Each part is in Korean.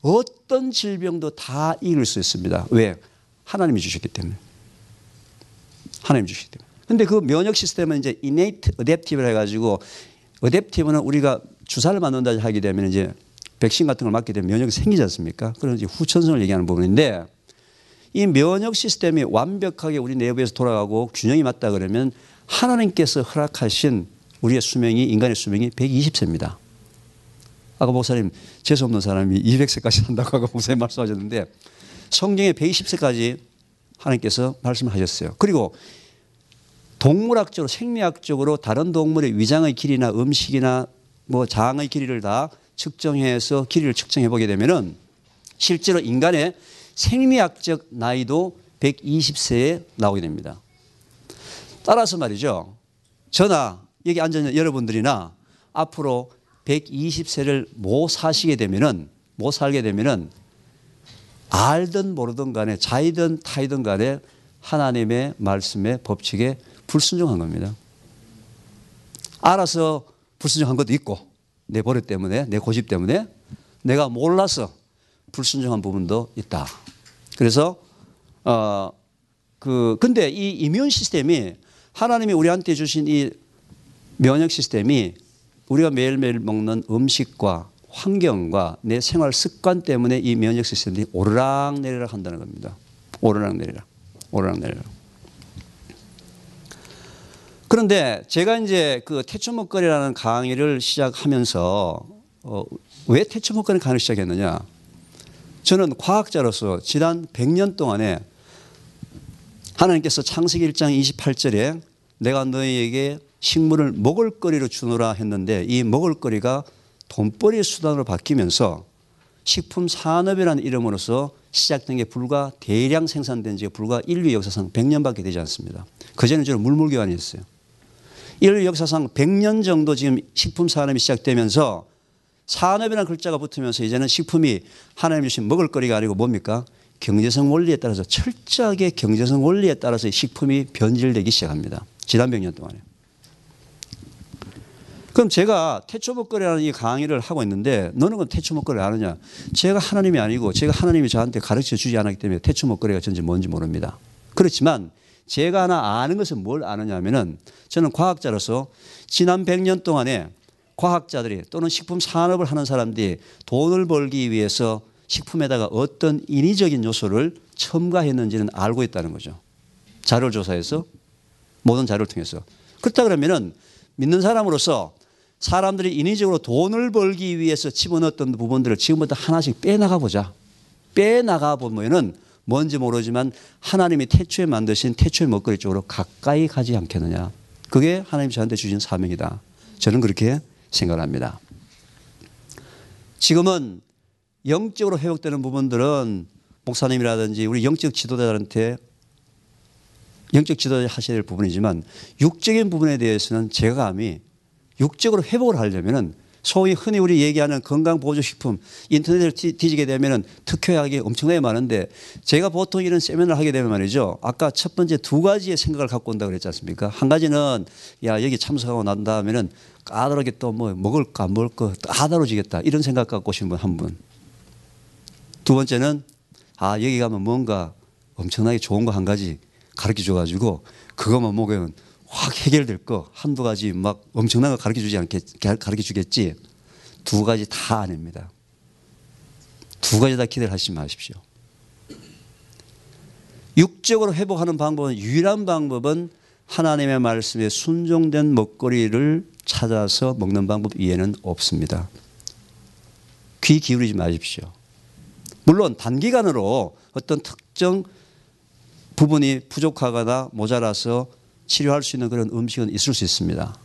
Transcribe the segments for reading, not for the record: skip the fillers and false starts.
어떤 질병도 다 이길 수 있습니다. 왜? 하나님이 주셨기 때문에. 하나님이 주셨기 때문에. 근데 그 면역 시스템은 이제 innate adaptive라 해가지고, adaptive는 우리가 주사를 맞는다 하게 되면 이제 백신 같은 걸 맞게 되면 면역이 생기지 않습니까? 그런 이제 후천성을 얘기하는 부분인데, 이 면역 시스템이 완벽하게 우리 내부에서 돌아가고 균형이 맞다 그러면 하나님께서 허락하신 우리의 수명이, 인간의 수명이 120세입니다. 아까 목사님, 재수없는 사람이 200세까지 산다고 아까 목사님 말씀하셨는데, 성경에 120세까지 하나님께서 말씀하셨어요. 그리고 동물학적으로, 생리학적으로 다른 동물의 위장의 길이나 음식이나 뭐 장의 길이를 다 측정해서 길이를 측정해 보게 되면은 실제로 인간의 생리학적 나이도 120세에 나오게 됩니다. 따라서 말이죠. 저나 여기 앉아 있는 여러분들이나 앞으로 120세를 못 살게 되면은 알든 모르든 간에 자이든 타이든 간에 하나님의 말씀의 법칙에 불순종한 겁니다. 알아서 불순종한 것도 있고 내 버릇 때문에, 내 고집 때문에, 내가 몰라서 불순종한 부분도 있다. 그래서 근데 이 이뮨 시스템이, 하나님이 우리한테 주신 이 면역 시스템이 우리가 매일매일 먹는 음식과 환경과 내 생활 습관 때문에 이 면역 시스템이 오르락내리락 한다는 겁니다. 오르락내리락. 그런데 제가 이제 그 태초목걸이라는 강의를 시작하면서 왜 태초목걸이 강의를 시작했느냐? 저는 과학자로서 지난 100년 동안에 하나님께서 창세기 1장 28절에 내가 너희에게 식물을 먹을거리로 주노라 했는데, 이 먹을거리가 돈벌이의 수단으로 바뀌면서 식품 산업이라는 이름으로서 시작된 게 불과 대량 생산된 지가 불과 인류 역사상 100년밖에 되지 않습니다. 그전에는 주로 물물교환이었어요. 인류 역사상 100년 정도 지금 식품 산업이 시작되면서 산업이라는 글자가 붙으면서 이제는 식품이 하나님 주신 먹을거리가 아니고 뭡니까? 경제성 원리에 따라서, 철저하게 경제성 원리에 따라서 식품이 변질되기 시작합니다. 지난 100년 동안에. 그럼 제가 태초목걸이라는 이 강의를 하고 있는데, 너는 그 태초목걸이를 아느냐? 제가 하나님이 아니고 제가 하나님이 저한테 가르쳐 주지 않았기 때문에 태초목걸이가 뭔지 모릅니다. 그렇지만 제가 하나 아는 것은 뭘 아느냐면은, 저는 과학자로서 지난 100년 동안에 과학자들이 또는 식품 산업을 하는 사람들이 돈을 벌기 위해서 식품에다가 어떤 인위적인 요소를 첨가했는지는 알고 있다는 거죠. 자료를 조사해서, 모든 자료를 통해서. 그렇다 그러면은 믿는 사람으로서 사람들이 인위적으로 돈을 벌기 위해서 집어넣었던 부분들을 지금부터 하나씩 빼나가 보자. 빼나가 보면은 뭔지 모르지만 하나님이 태초에 만드신 태초의 먹거리 쪽으로 가까이 가지 않겠느냐. 그게 하나님이 저한테 주신 사명이다. 저는 그렇게 생각을 합니다. 지금은 영적으로 회복되는 부분들은 목사님이라든지 우리 영적 지도자들한테 영적 지도자 하셔야 될 부분이지만, 육적인 부분에 대해서는 제가 감히 육적으로 회복을 하려면은, 소위 흔히 우리 얘기하는 건강보조식품 인터넷을 뒤지게 되면은 특효약이 엄청나게 많은데, 제가 보통 이런 세미나를 하게 되면 말이죠. 아까 첫 번째 두 가지의 생각을 갖고 온다고 그랬지 않습니까? 한 가지는 야, 여기 참석하고 난 다음에는 까다롭게 또 뭐 먹을까 안 먹을까 까다로워지겠다, 이런 생각 갖고 오신 분 한 분. 두 번째는 여기 가면 뭔가 엄청나게 좋은 거 한 가지 가르쳐 줘가지고 그것만 먹으면 확 해결될 거 한두 가지 막 엄청난 거 가르쳐 주겠지. 두 가지 다 아닙니다. 두 가지 다 기대를 하시지 마십시오. 육적으로 회복하는 방법은, 유일한 방법은 하나님의 말씀에 순종된 먹거리를 찾아서 먹는 방법 이외에는 없습니다. 귀 기울이지 마십시오. 물론 단기간으로 어떤 특정 부분이 부족하거나 모자라서 치료할 수 있는 그런 음식은 있을 수 있습니다.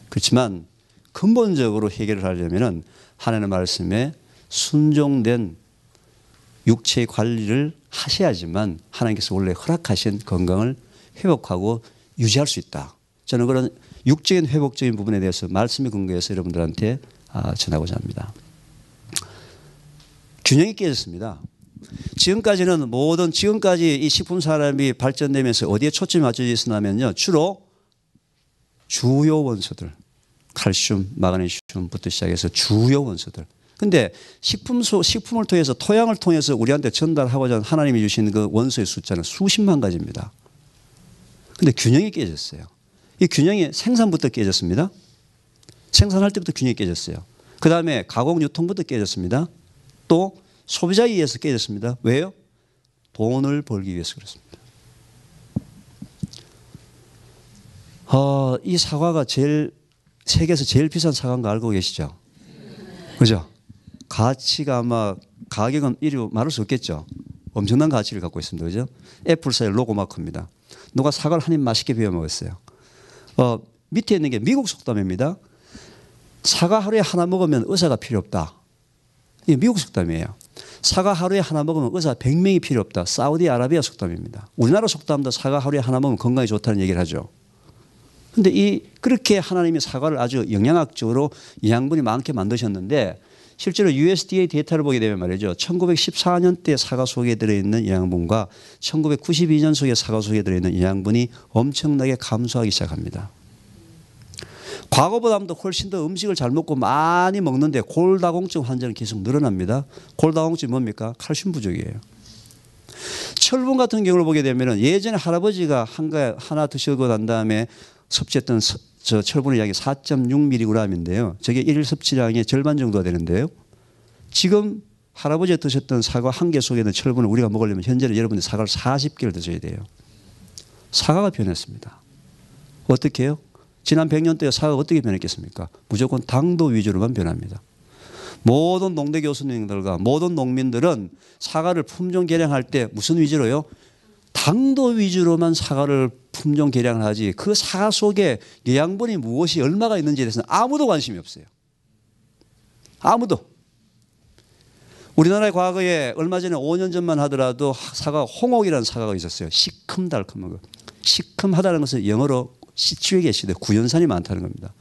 그렇지만 근본적으로 해결을 하려면 하나님의 말씀에 순종된 육체의 관리를 하셔야지만 하나님께서 원래 허락하신 건강을 회복하고 유지할 수 있다. 저는 그런 육적인 회복적인 부분에 대해서 말씀의 근거에서 여러분들한테 전하고자 합니다. 균형이 깨졌습니다. 지금까지 이 식품 산업이 발전되면서 어디에 초점이 맞춰져 있었냐면요, 주로 주요 원소들, 칼슘, 마그네슘부터 시작해서 주요 원소들, 근데 식품을 통해서 토양을 통해서 우리한테 전달하고자 하는 하나님이 주신 그 원소의 숫자는 수십만 가지입니다. 근데 균형이 깨졌어요. 이 균형이 생산부터 깨졌습니다. 생산할 때부터 균형이 깨졌어요. 그 다음에 가공 유통부터 깨졌습니다. 또 소비자에 의해서 깨졌습니다. 왜요? 돈을 벌기 위해서 그렇습니다. 이 사과가 세계에서 제일 비싼 사과인 거 알고 계시죠? 그죠? 가치가 아마 가격은 이리 말할 수 없겠죠. 엄청난 가치를 갖고 있습니다. 그죠? 애플사의 로고 마크입니다. 누가 사과를 한 입 맛있게 비워 먹었어요. 밑에 있는 게 미국 속담입니다. 사과 하루에 하나 먹으면 의사가 필요 없다. 이게 미국 속담이에요. 사과 하루에 하나 먹으면 의사 100명이 필요 없다. 사우디아라비아 속담입니다. 우리나라 속담도 사과 하루에 하나 먹으면 건강에 좋다는 얘기를 하죠. 그런데 그렇게 하나님이 사과를 아주 영양학적으로 영양분이 많게 만드셨는데 실제로 USDA 데이터를 보게 되면 말이죠. 1914년대 사과 속에 들어있는 영양분과 1992년 속에 사과 속에 들어있는 영양분이 엄청나게 감소하기 시작합니다. 과거보다도 훨씬 더 음식을 잘 먹고 많이 먹는데 골다공증 환자는 계속 늘어납니다. 골다공증이 뭡니까? 칼슘 부족이에요. 철분 같은 경우를 보게 되면 예전에 할아버지가 하나 드시고 난 다음에 섭취했던 철분의 양이 4.6mg인데요. 저게 일 섭취량의 절반 정도가 되는데요. 지금 할아버지가 드셨던 사과 한 개 속에 있는 철분을 우리가 먹으려면 현재는 여러분들 사과를 40개를 드셔야 돼요. 사과가 변했습니다. 어떻게 해요? 지난 100년 동안 사과가 어떻게 변했겠습니까? 무조건 당도 위주로만 변합니다. 모든 농대 교수님들과 모든 농민들은 사과를 품종 개량할 때 무슨 위주로요? 당도 위주로만 사과를 품종 개량을 하지 그 사과 속에 영양분이 무엇이 얼마가 있는지에 대해서는 아무도 관심이 없어요. 아무도. 우리나라의 과거에 얼마 전에 5년 전만 하더라도 사과 홍옥이라는 사과가 있었어요. 시큼달큼한 거. 시큼하다는 것은 영어로 시추액 애시드 구연산이 많다는 겁니다.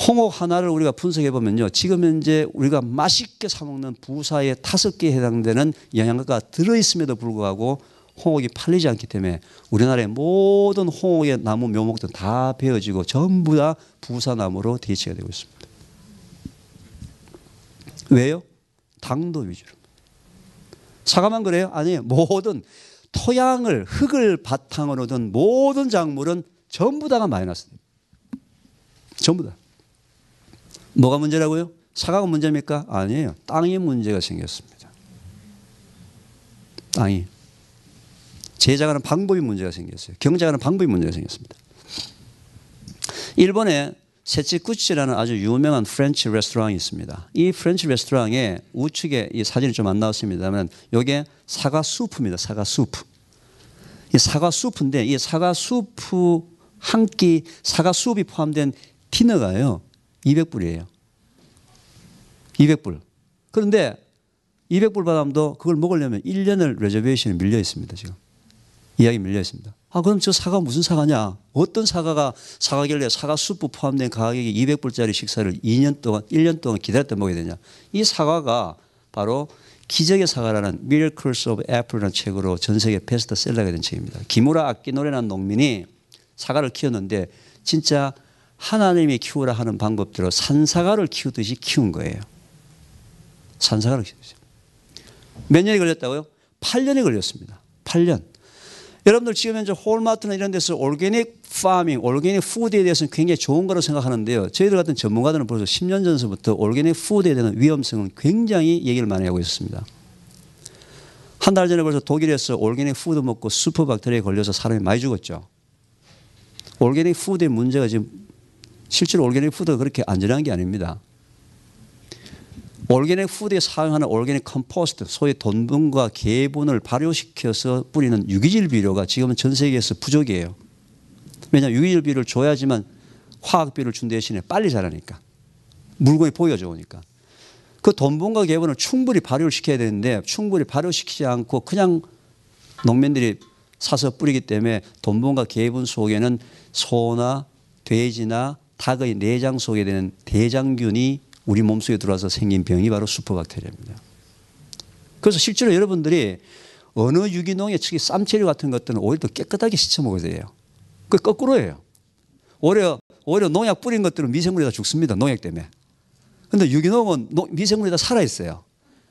홍옥 하나를 우리가 분석해 보면요. 지금 현재 우리가 맛있게 사 먹는 부사의 5개에 해당되는 영양가가 들어있음에도 불구하고 홍옥이 팔리지 않기 때문에 우리나라의 모든 홍옥의 나무 묘목들은 다 베어지고 전부 다 부사나무로 대체가 되고 있습니다. 왜요? 당도 위주로. 사과만 그래요? 아니에요. 모든 토양을 흙을 바탕으로 둔 모든 작물은 전부 다가 마이너스입니다. 전부 다. 뭐가 문제라고요? 사과가 문제입니까? 아니에요. 땅에 문제가 생겼습니다. 땅이. 제작하는 방법이 문제가 생겼어요. 경작하는 방법이 문제가 생겼습니다. 일본에 세치구치라는 아주 유명한 프렌치 레스토랑이 있습니다. 이 프렌치 레스토랑에 우측에 이 사진이 좀 안 나왔습니다만 이게 사과 수프입니다. 사과 수프. 이 사과 수프인데 이 사과 수프 한 끼 사과 수프이 포함된 디너가요. 200불이에요. 200불. 그런데 200불 받아도 그걸 먹으려면 1년을 레저베이션이 밀려 있습니다. 지금. 이야기 밀려 있습니다. 그럼 저 사과 무슨 사과냐? 어떤 사과가 사과길래 사과 수프 포함된 가격이 200불짜리 식사를 1년 동안 기다렸다 먹어야 되냐? 이 사과가 바로 기적의 사과라는 Miracles of Apple이라는 책으로 전 세계 베스트셀러가 된 책입니다. 기무라 아키노레라는 농민이 사과를 키웠는데 진짜 하나님이 키우라 하는 방법대로 산사과를 키우듯이 키운 거예요. 산사과를 키우듯이. 몇 년이 걸렸다고요? 8년이 걸렸습니다. 8년. 여러분들 지금 현재 홀마트나 이런 데서 올게닉 파밍, 올게닉 푸드에 대해서는 굉장히 좋은 거라고 생각하는데요. 저희들 같은 전문가들은 벌써 10년 전서부터 올게닉 푸드에 대한 위험성은 굉장히 얘기를 많이 하고 있었습니다. 한 달 전에 벌써 독일에서 올게닉 푸드 먹고 슈퍼박테리아에 걸려서 사람이 많이 죽었죠. 올게닉 푸드의 문제가 지금 실제로 올게닉 푸드가 그렇게 안전한 게 아닙니다. 올게닉 푸드에 사용하는 올게닉 컴포스트, 소위 돈분과 개분을 발효시켜서 뿌리는 유기질 비료가 지금은 전 세계에서 부족이에요. 왜냐하면 유기질 비료를 줘야지만 화학 비료를 준 대신에 빨리 자라니까. 물건이 보기가 좋으니까. 그 돈분과 개분을 충분히 발효를 시켜야 되는데 충분히 발효시키지 않고 그냥 농민들이 사서 뿌리기 때문에 돈분과 개분 속에는 소나 돼지나 닭의 내장 속에 되는 대장균이 우리 몸속에 들어와서 생긴 병이 바로 슈퍼박테리아입니다. 그래서 실제로 여러분들이 어느 유기농의 특히 쌈채류 같은 것들은 오히려 더 깨끗하게 씻어 먹어야 돼요. 그 거꾸로예요. 오히려 농약 뿌린 것들은 미생물이 다 죽습니다. 농약 때문에. 근데 유기농은 미생물이 다 살아 있어요.